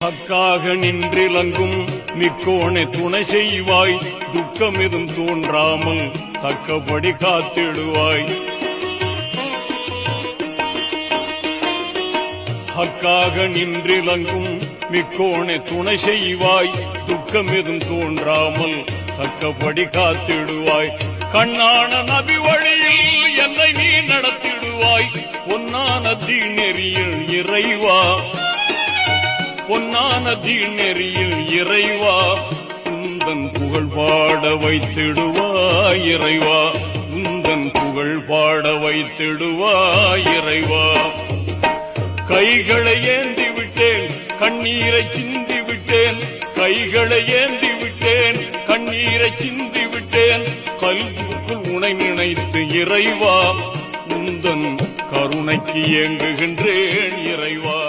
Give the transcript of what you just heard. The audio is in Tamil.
ஹக்காக நின்றிலங்கும் மிக்கோணே துணை செய்வாய், துக்கம் எதும் தோன்றாமல் தக்கபடி காத்திடுவாய். ஹக்காக நின்றிலங்கும் மிக்கோணே துணை செய்வாய், துக்கம் எதும் தோன்றாமல் தக்கபடி காத்திடுவாய். கண்ணான நபி வழியில் என்னை நீ நடத்திடுவாய், பொன்னான தீநெறியில் இறைவா, பொன்னான தீநெறியில் இறைவா, உந்தன் புகழ் பாட வைத்திடுவாய் இறைவா, உந்தன் புகழ் பாட வைத்திடுவாய் இறைவா. கைகளை ஏந்தி விட்டேன், கண்ணீரை சிந்தி விட்டேன், கைகளை ஏந்தி விட்டேன், கண்ணீரை சிந்தி விட்டேன், கல்வுக்குள் உனை நினைத்து இறைவா, உந்தன் கருணைக்கு ஏங்குகின்றேன் இறைவா.